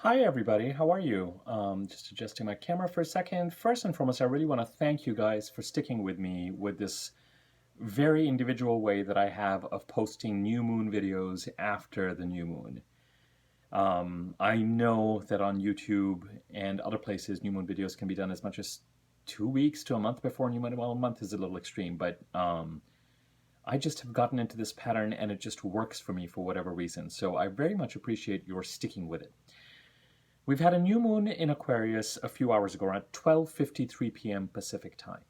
Hi everybody, how are you? Just adjusting my camera for a second. First and foremost, I really want to thank you guys for sticking with me with this very individual way that I have of posting new moon videos after the new moon. I know that on YouTube and other places, new moon videos can be done as much as 2 weeks to a month before new moon. Well, a month is a little extreme, but I just have gotten into this pattern and it just works for me for whatever reason. So I very much appreciate your sticking with it. We've had a new moon in Aquarius a few hours ago, around 12:53 p.m. Pacific time.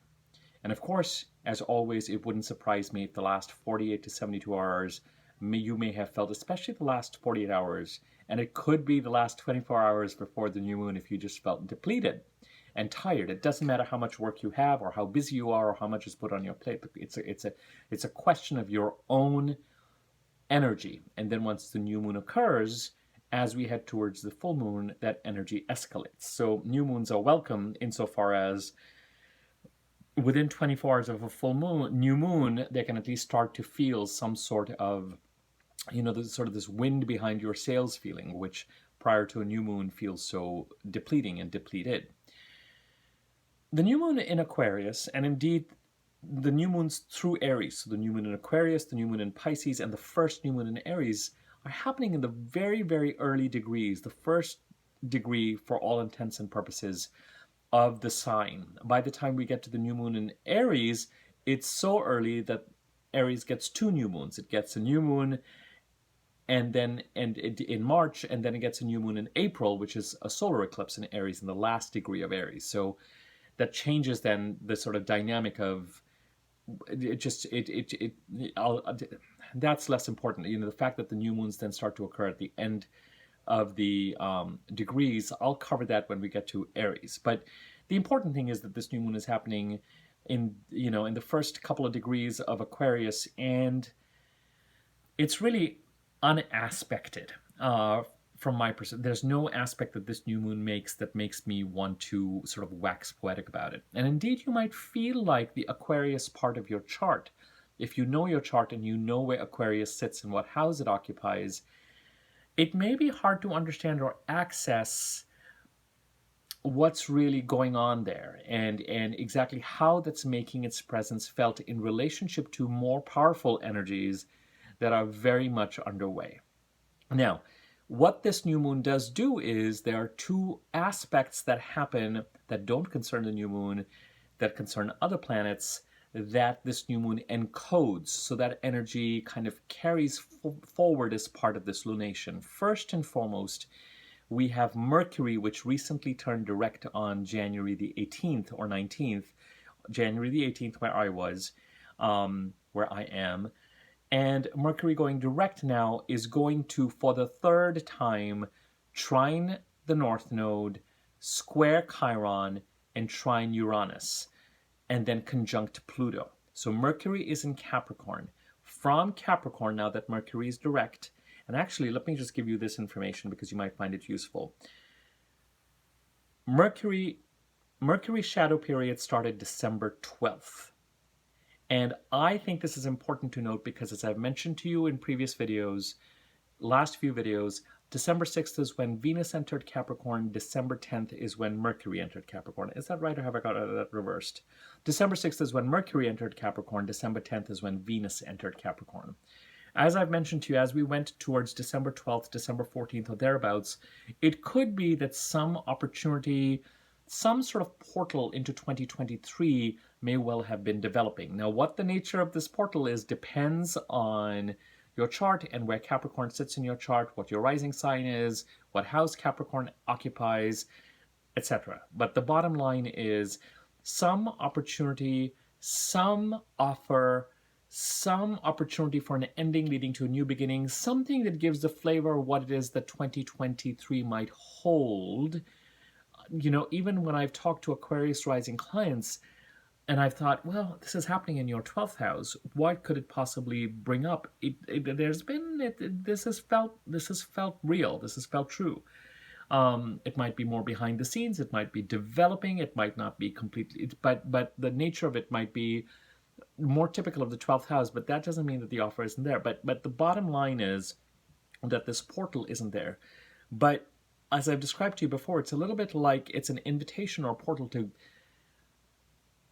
And of course, as always, it wouldn't surprise me if the last 48 to 72 hours you may have felt, especially the last 48 hours, and it could be the last 24 hours before the new moon if you just felt depleted and tired. It doesn't matter how much work you have or how busy you are or how much is put on your plate. It's a question of your own energy. And then once the new moon occurs, as we head towards the full moon, that energy escalates. So new moons are welcome insofar as within 24 hours of a full moon, new moon, they can at least start to feel some sort of, this wind behind your sails feeling, which prior to a new moon feels so depleting and depleted. The new moon in Aquarius, and indeed the new moons through Aries, so the new moon in Aquarius, the new moon in Pisces, and the first new moon in Aries are happening in the very, very early degrees, the first degree for all intents and purposes of the sign. By the time we get to the new moon in Aries, it's so early that Aries gets two new moons. It gets a new moon in March, and then it gets a new moon in April, which is a solar eclipse in Aries in the last degree of Aries. So that changes then the sort of dynamic of that's less important. The fact that the new moons then start to occur at the end of the degrees, I'll cover that when we get to Aries. But the important thing is that this new moon is happening in the first couple of degrees of Aquarius, and it's really unaspected. From my perspective, there's no aspect that this new moon makes that makes me want to sort of wax poetic about it. And indeed, you might feel like the Aquarius part of your chart, if you know your chart and you know where Aquarius sits and what house it occupies, it may be hard to understand or access what's really going on there and exactly how that's making its presence felt in relationship to more powerful energies that are very much underway. Now, what this new moon does do is there are two aspects that happen that don't concern the new moon, that concern other planets, that this new moon encodes. So that energy kind of carries forward as part of this lunation. First and foremost, we have Mercury, which recently turned direct on January the 18th or 19th. January the 18th, where I am. And Mercury going direct now is going to, for the third time, trine the North Node, square Chiron, and trine Uranus, and then conjunct Pluto. So Mercury is in Capricorn. From Capricorn, now that Mercury is direct, and actually, let me just give you this information because you might find it useful. Mercury's shadow period started December 12th. And I think this is important to note because, as I've mentioned to you in previous videos, last few videos, December 6th is when Venus entered Capricorn. December 10th is when Mercury entered Capricorn. Is that right, or have I got that reversed? December 6th is when Mercury entered Capricorn. December 10th is when Venus entered Capricorn. As I've mentioned to you, as we went towards December 12th, December 14th, or thereabouts, it could be that some opportunity, some sort of portal into 2023 may well have been developing. Now, what the nature of this portal is depends on your chart and where Capricorn sits in your chart, what your rising sign is, what house Capricorn occupies, etc. But the bottom line is some opportunity, some offer, some opportunity for an ending leading to a new beginning, something that gives the flavor of what it is that 2023 might hold. Even when I've talked to Aquarius rising clients, and I've thought, well, this is happening in your 12th house. What could it possibly bring up? This has felt real. This has felt true. It might be more behind the scenes. It might be developing. It might not be completely. But the nature of it might be more typical of the 12th house. But that doesn't mean that the offer isn't there. But the bottom line is that this portal isn't there. But as I've described to you before, it's a little bit like it's an invitation or portal to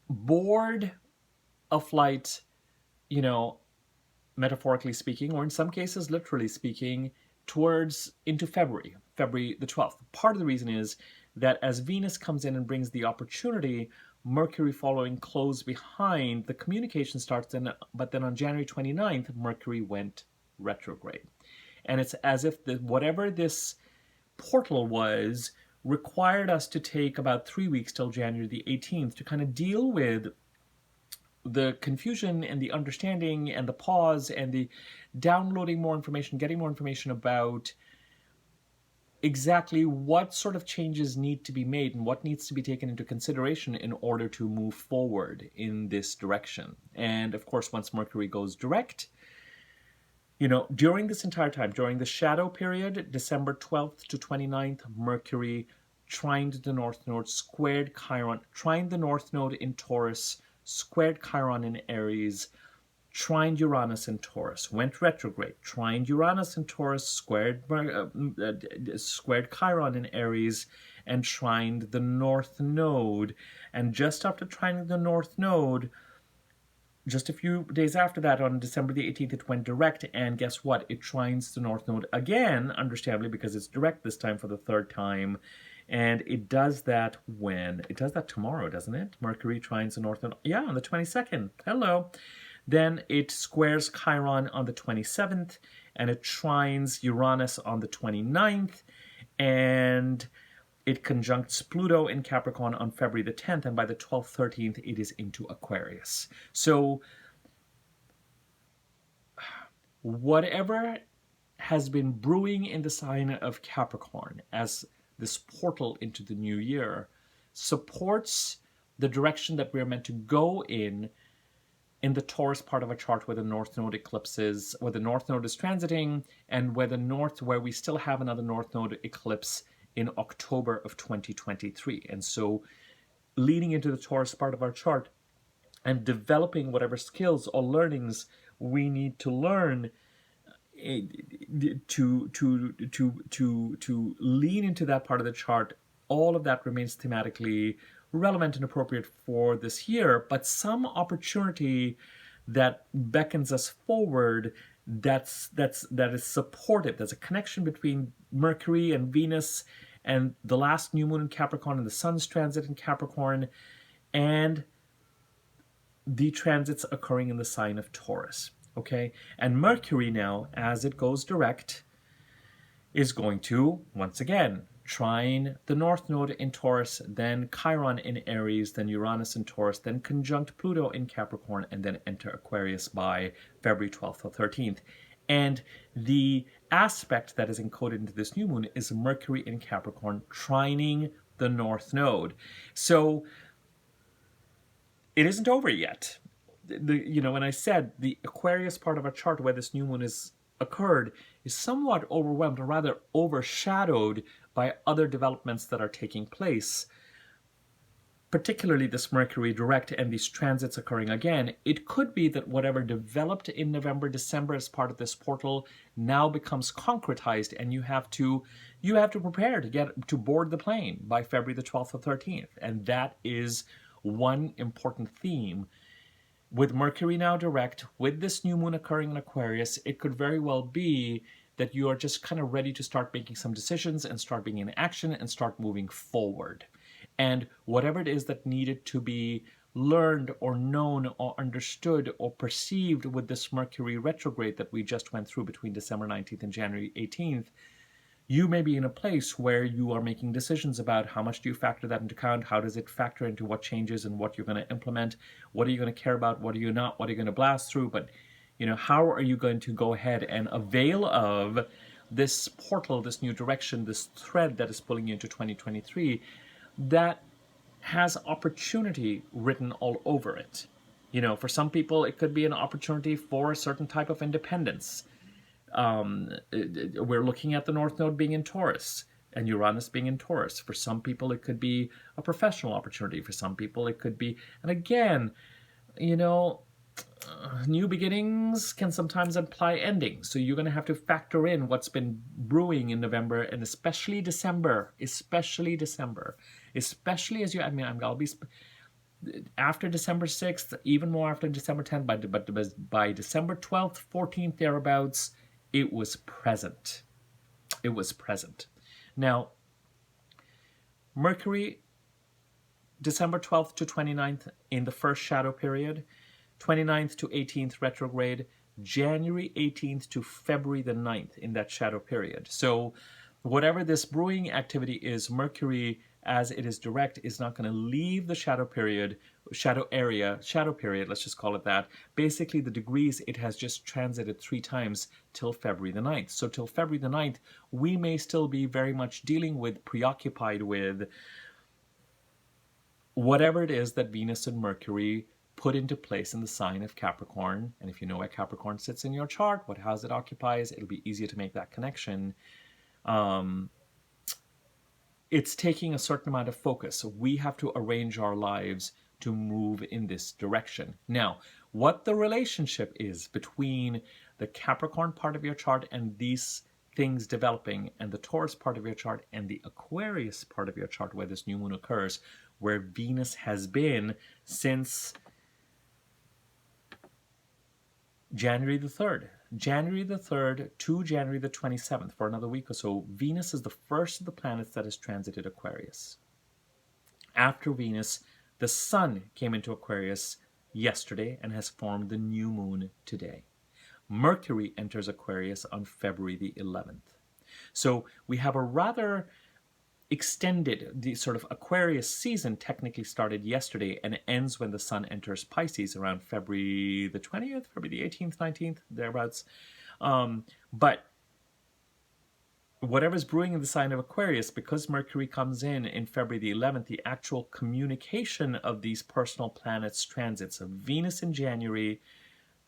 board a flight, you know, metaphorically speaking, or in some cases, literally speaking, towards into February the 12th. Part of the reason is that as Venus comes in and brings the opportunity, Mercury following close behind, the communication starts, but then on January 29th, Mercury went retrograde. And it's as if whatever this portal was required us to take about 3 weeks till January the 18th to kind of deal with the confusion and the understanding and the pause and the downloading more information, getting more information about exactly what sort of changes need to be made and what needs to be taken into consideration in order to move forward in this direction. And of course, once Mercury goes direct, you know, during this entire time, during the shadow period, December 12th to 29th, Mercury trined the North Node, squared Chiron, trined the North Node in Taurus, squared Chiron in Aries, trined Uranus in Taurus, went retrograde, trined Uranus in Taurus, squared Chiron in Aries, and trined the North Node. And just after trining the North Node, just a few days after that, on December the 18th, it went direct, and guess what? It trines the North Node again, understandably, because it's direct this time for the third time. And it does that when? It does that tomorrow, doesn't it? Mercury trines the North Node. Yeah, on the 22nd. Hello. Then it squares Chiron on the 27th, and it trines Uranus on the 29th, and it conjuncts Pluto in Capricorn on February the 10th, and by the 12th, 13th, it is into Aquarius. So whatever has been brewing in the sign of Capricorn as this portal into the new year supports the direction that we're meant to go in the Taurus part of a chart where the North Node eclipses, where the North Node is transiting, and where we still have another North Node eclipse in October of 2023. And so leading into the Taurus part of our chart and developing whatever skills or learnings we need to learn to lean into that part of the chart, all of that remains thematically relevant and appropriate for this year, but some opportunity that beckons us forward that is supportive. There's a connection between Mercury and Venus and the last new moon in Capricorn and the sun's transit in Capricorn and the transits occurring in the sign of Taurus. Okay, and Mercury now, as it goes direct, is going to, once again, trine the North Node in Taurus, then Chiron in Aries, then Uranus in Taurus, then conjunct Pluto in Capricorn, and then enter Aquarius by February 12th or 13th. And the aspect that is encoded into this new moon is Mercury in Capricorn trining the North Node. So it isn't over yet. When I said the Aquarius part of our chart where this new moon is occurred is somewhat overwhelmed, or rather overshadowed by other developments that are taking place, particularly this Mercury direct and these transits occurring again. It could be that whatever developed in November, December as part of this portal now becomes concretized, and you have to prepare to board the plane by February the 12th or 13th. And that is one important theme. With Mercury now direct, with this new moon occurring in Aquarius, it could very well be that you are just kind of ready to start making some decisions and start being in action and start moving forward. And whatever it is that needed to be learned or known or understood or perceived with this Mercury retrograde that we just went through between December 19th and January 18th, you may be in a place where you are making decisions about how much do you factor that into account, how does it factor into what changes and what you're going to implement, what are you going to care about, what are you not, what are you going to blast through, but how are you going to go ahead and avail of this portal, this new direction, this thread that is pulling you into 2023 that has opportunity written all over it. For some people, it could be an opportunity for a certain type of independence. We're looking at the North Node being in Taurus and Uranus being in Taurus. For some people, it could be a professional opportunity. For some people, it could be, and again, new beginnings can sometimes imply endings. So you're going to have to factor in what's been brewing in November and especially December, especially as you, I mean, I'll be after December 6th, even more after December 10th, but by December 12th, 14th, thereabouts, it was present. It was present. Now, Mercury, December 12th to 29th in the first shadow period, 29th to 18th retrograde, January 18th to February the 9th in that shadow period. So whatever this brewing activity is, Mercury, as it is direct, is not going to leave the shadow period, shadow period, let's just call it that. Basically, the degrees, it has just transited 3 times till February the 9th. So till February the 9th, we may still be very much preoccupied with whatever it is that Venus and Mercury put into place in the sign of Capricorn. And if you know where Capricorn sits in your chart, what house it occupies, it'll be easier to make that connection. It's taking a certain amount of focus. So we have to arrange our lives to move in this direction. Now, what the relationship is between the Capricorn part of your chart and these things developing, and the Taurus part of your chart and the Aquarius part of your chart where this new moon occurs, where Venus has been since January the 3rd. January the 3rd to January the 27th, for another week or so, Venus is the first of the planets that has transited Aquarius. After Venus, the Sun came into Aquarius yesterday and has formed the new moon today. Mercury enters Aquarius on February the 11th. So we have a rather extended, the sort of Aquarius season technically started yesterday and it ends when the Sun enters Pisces around February the 20th, February the 18th, 19th, thereabouts. But whatever's brewing in the sign of Aquarius, because Mercury comes in February the 11th, the actual communication of these personal planets transits of Venus in January,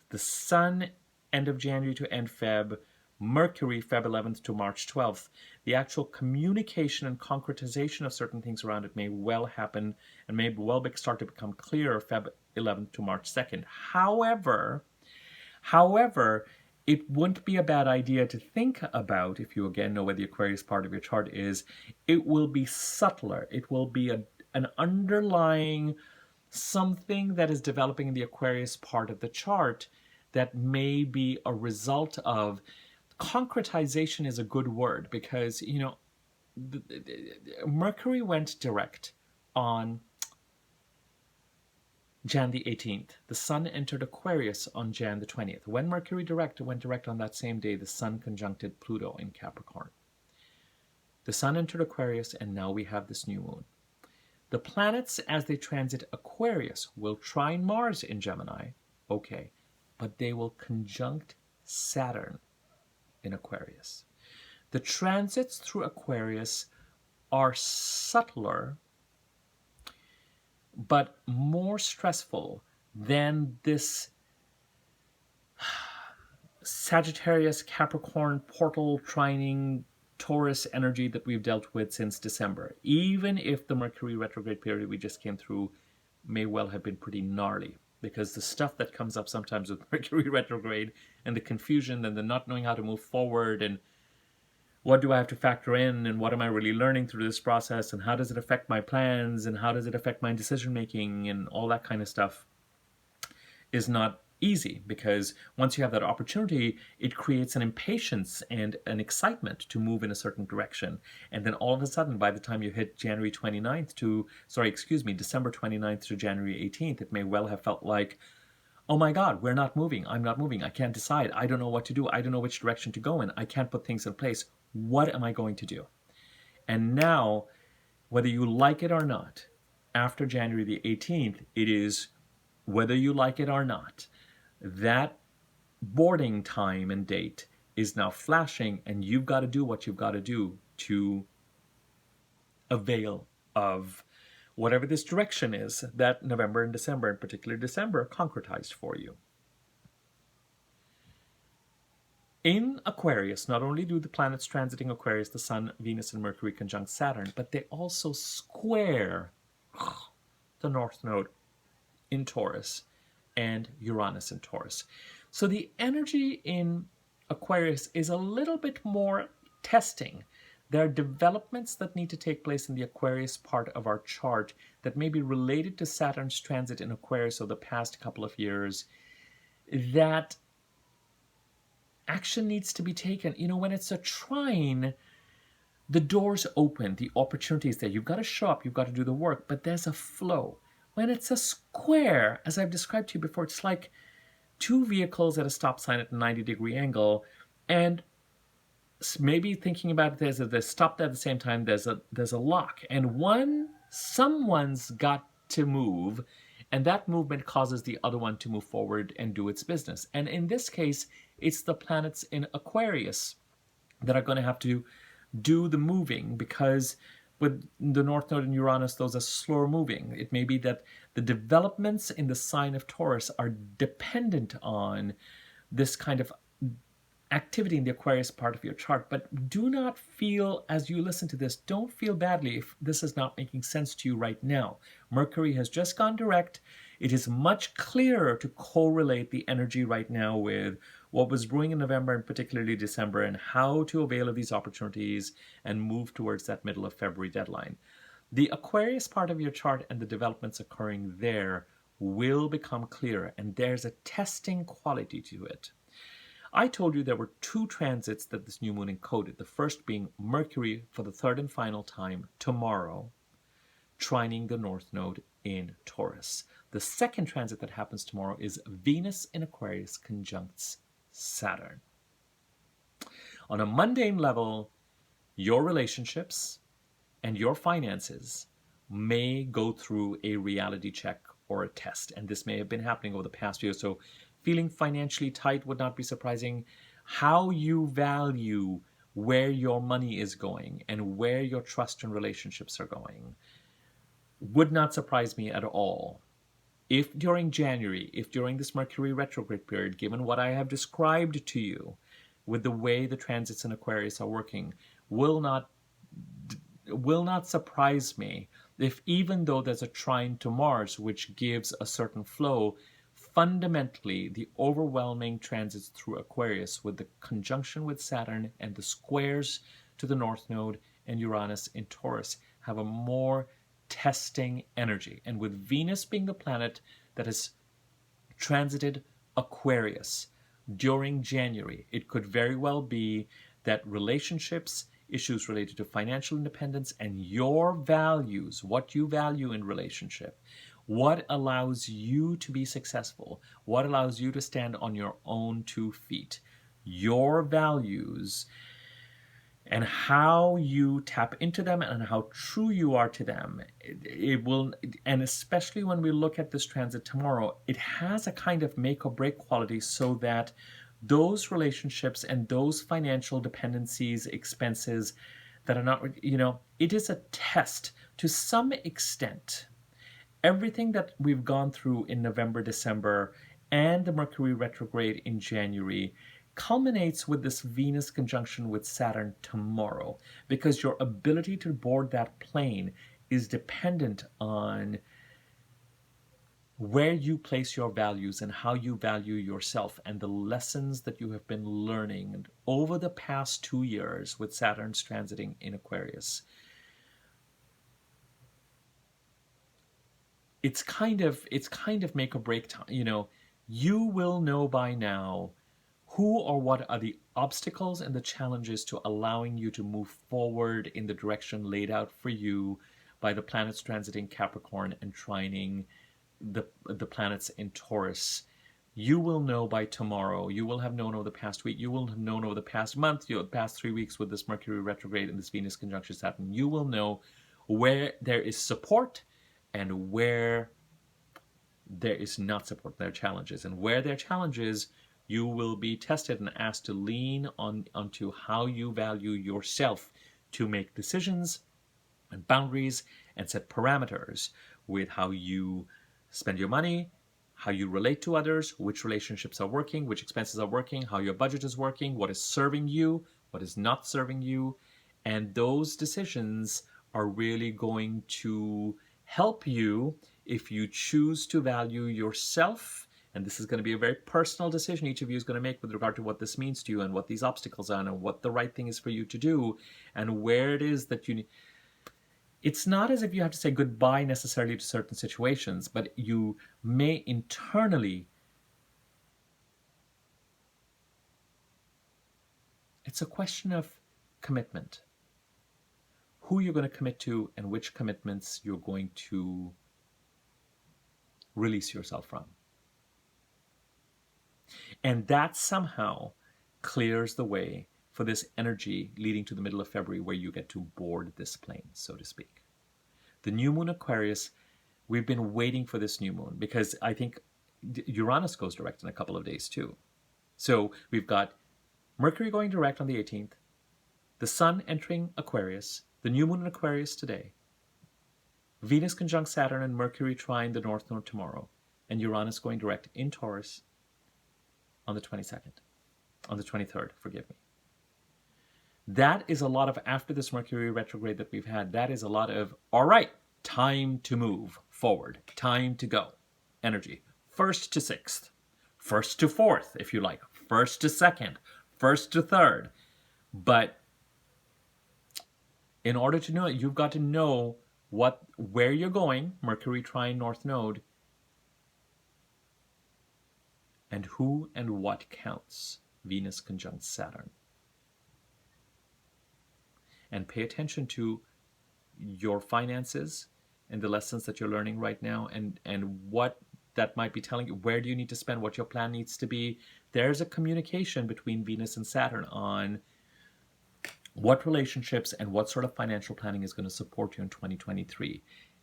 the Sun end of January to end Feb, Mercury Feb 11th to March 12th. The actual communication and concretization of certain things around it may well happen and may well start to become clearer Feb 11th to March 2nd. However, it wouldn't be a bad idea to think about, if you again know where the Aquarius part of your chart is, it will be subtler. It will be an underlying something that is developing in the Aquarius part of the chart that may be a result of concretization is a good word because, you know, Mercury went direct on Jan the 18th. The Sun entered Aquarius on Jan the 20th. When Mercury went direct on that same day, the Sun conjuncted Pluto in Capricorn. The Sun entered Aquarius, and now we have this new moon. The planets, as they transit Aquarius, will trine Mars in Gemini, okay, but they will conjunct Saturn in Aquarius. The transits through Aquarius are subtler but more stressful than this Sagittarius, Capricorn, portal, trining, Taurus energy that we've dealt with since December. Even if the Mercury retrograde period we just came through may well have been pretty gnarly, because the stuff that comes up sometimes with Mercury retrograde and the confusion and the not knowing how to move forward and what do I have to factor in and what am I really learning through this process and how does it affect my plans and how does it affect my decision making and all that kind of stuff is not easy, because once you have that opportunity, it creates an impatience and an excitement to move in a certain direction. And then all of a sudden, by the time you hit December 29th to January 18th, it may well have felt like, oh my God, we're not moving. I'm not moving. I can't decide. I don't know what to do. I don't know which direction to go in. I can't put things in place. What am I going to do? And now, whether you like it or not, after January the 18th, it is whether you like it or not, that boarding time and date is now flashing, and you've got to do what you've got to do to avail of whatever this direction is that November and December, in particular December, concretized for you. In Aquarius, not only do the planets transiting Aquarius, the Sun, Venus, and Mercury conjunct Saturn, but they also square the North Node in Taurus. and Uranus in Taurus. So the energy in Aquarius is a little bit more testing. There are developments that need to take place in the Aquarius part of our chart that may be related to Saturn's transit in Aquarius over the past couple of years, that action needs to be taken. You know, when it's a trine, the doors open, the opportunity is there. You've got to show up, you've got to do the work, but there's a flow. When it's a square, as I've described to you before, it's like two vehicles at a stop sign at a 90-degree angle, and maybe thinking about it, there's stopped at the same time, there's a lock, and someone's got to move, and that movement causes the other one to move forward and do its business. And in this case, it's the planets in Aquarius that are going to have to do the moving, because with the North Node and Uranus, those are slower moving. It may be that the developments in the sign of Taurus are dependent on this kind of activity in the Aquarius part of your chart. But do not feel, as you listen to this, don't feel badly if this is not making sense to you right now. Mercury has just gone direct. It is much clearer to correlate the energy right now with what was brewing in November and particularly December, and how to avail of these opportunities and move towards that middle of February deadline. The Aquarius part of your chart and the developments occurring there will become clearer, and there's a testing quality to it. I told you there were two transits that this new moon encoded, the first being Mercury for the third and final time tomorrow, trining the North Node in Taurus. The second transit that happens tomorrow is Venus in Aquarius conjuncts Saturn. On a mundane level, your relationships and your finances may go through a reality check or a test, and this may have been happening over the past year. So feeling financially tight would not be surprising. How you value where your money is going and where your trust and relationships are going would not surprise me at all. If during January, if during this Mercury retrograde period, given what I have described to you with the way the transits in Aquarius are working, will not surprise me if, even though there's a trine to Mars, which gives a certain flow, fundamentally the overwhelming transits through Aquarius with the conjunction with Saturn and the squares to the North Node and Uranus in Taurus have a more testing energy. And with Venus being the planet that has transited Aquarius during January, it could very well be that relationships, issues related to financial independence, and your values, what you value in relationship, what allows you to be successful, what allows you to stand on your own 2 feet, your values, and how you tap into them and how true you are to them. It will, and especially when we look at this transit tomorrow, it has a kind of make or break quality, so that those relationships and those financial dependencies, expenses that are not, it is a test to some extent. Everything that we've gone through in November, December, and the Mercury retrograde in January culminates with this Venus conjunction with Saturn tomorrow, because your ability to board that plane is dependent on where you place your values and how you value yourself, and the lessons that you have been learning over the past 2 years with Saturn's transiting in Aquarius. It's kind of make or break time. You will know by now who or what are the obstacles and the challenges to allowing you to move forward in the direction laid out for you by the planets transiting Capricorn and trining the planets in Taurus. You will know by tomorrow. You will have known over the past week. You will have known over the past month, the past 3 weeks with this Mercury retrograde and this Venus conjunction Saturn. You will know where there is support and where there is not support. There are challenges. And where there are challenges, you will be tested and asked to lean onto how you value yourself to make decisions and boundaries and set parameters with how you spend your money, how you relate to others, which relationships are working, which expenses are working, how your budget is working, what is serving you, what is not serving you. And those decisions are really going to help you if you choose to value yourself And this is going to be a very personal decision each of you is going to make with regard to what this means to you and what these obstacles are and what the right thing is for you to do and where it is that you need. It's not as if you have to say goodbye necessarily to certain situations, but you may internally. It's a question of commitment. Who you're going to commit to and which commitments you're going to release yourself from. And that somehow clears the way for this energy leading to the middle of February where you get to board this plane, so to speak. The new moon Aquarius, we've been waiting for this new moon because I think Uranus goes direct in a couple of days too. So we've got Mercury going direct on the 18th, the Sun entering Aquarius, the new moon in Aquarius today, Venus conjunct Saturn and Mercury trine the North Node tomorrow, and Uranus going direct in Taurus on the 22nd, on the 23rd, forgive me. That is a lot of, after this Mercury retrograde that we've had, that is a lot of, all right, time to move forward, time to go energy. 1st to 6th, 1st to 4th, if you like, 1st to 2nd, 1st to 3rd. But in order to know it, you've got to know where you're going, Mercury trine North Node, and who and what counts, Venus conjunct Saturn. And pay attention to your finances and the lessons that you're learning right now and what that might be telling you. Where do you need to spend, what your plan needs to be. There's a communication between Venus and Saturn on what relationships and what sort of financial planning is going to support you in 2023.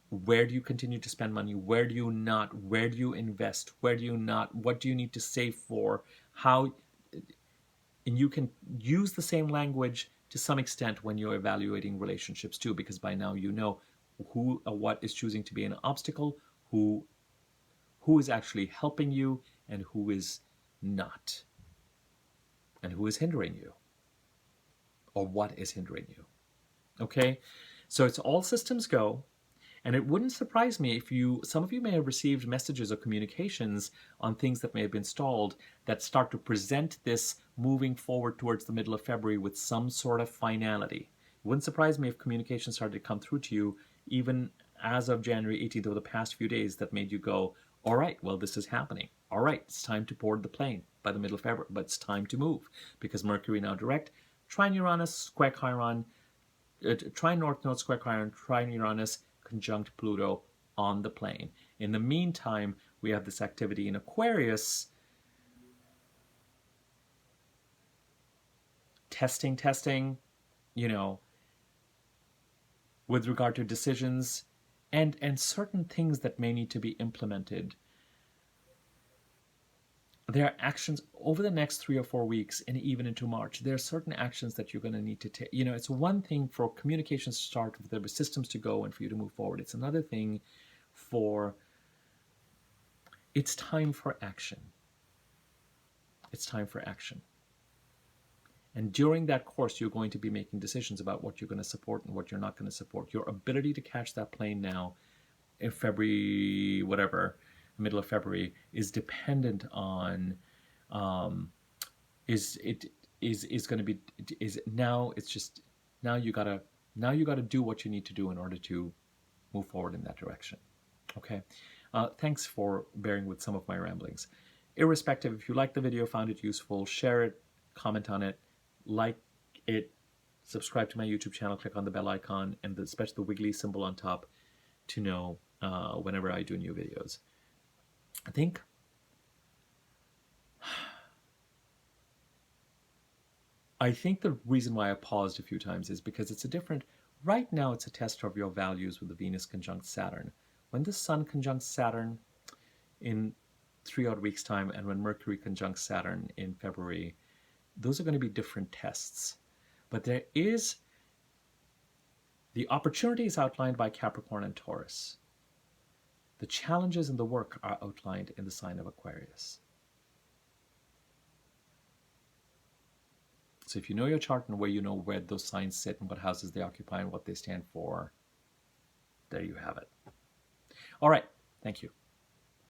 Where do you continue to spend money? Where do you not? Where do you invest? Where do you not? What do you need to save for? How? And you can use the same language to some extent when you're evaluating relationships too, because by now you know who or what is choosing to be an obstacle, who is actually helping you, and who is not, and who is hindering you, or what is hindering you. Okay, so it's all systems go. And it wouldn't surprise me if some of you may have received messages or communications on things that may have been stalled that start to present this moving forward towards the middle of February with some sort of finality. It wouldn't surprise me if communication started to come through to you even as of January 18th over the past few days that made you go, all right, well, this is happening. All right, it's time to board the plane by the middle of February, but it's time to move because Mercury now direct, trine Uranus, square Chiron, trine North Node, square Chiron, trine Uranus, conjunct Pluto on the plane. In the meantime, we have this activity in Aquarius, testing, with regard to decisions and certain things that may need to be implemented. There are actions over the next 3 or 4 weeks and even into March. There are certain actions that you're going to need to take. It's one thing for communications to start, for the systems to go and for you to move forward. It's another thing it's time for action. It's time for action. And during that course, you're going to be making decisions about what you're going to support and what you're not going to support. Your ability to catch that plane now in February, whatever, middle of February, is dependent on now you gotta do what you need to do in order to move forward in that direction. Okay, thanks for bearing with some of my ramblings. Irrespective, if you liked the video, found it useful, share it, comment on it, like it, subscribe to my YouTube channel, click on the bell icon and especially the wiggly symbol on top to know whenever I do new videos. I think the reason why I paused a few times is because right now it's a test of your values with the Venus conjunct Saturn. When the Sun conjuncts Saturn in 3 odd weeks' time and when Mercury conjuncts Saturn in February, those are going to be different tests. But there is the opportunities outlined by Capricorn and Taurus. The challenges and the work are outlined in the sign of Aquarius. So if you know your chart and where those signs sit and what houses they occupy and what they stand for, there you have it. All right. Thank you.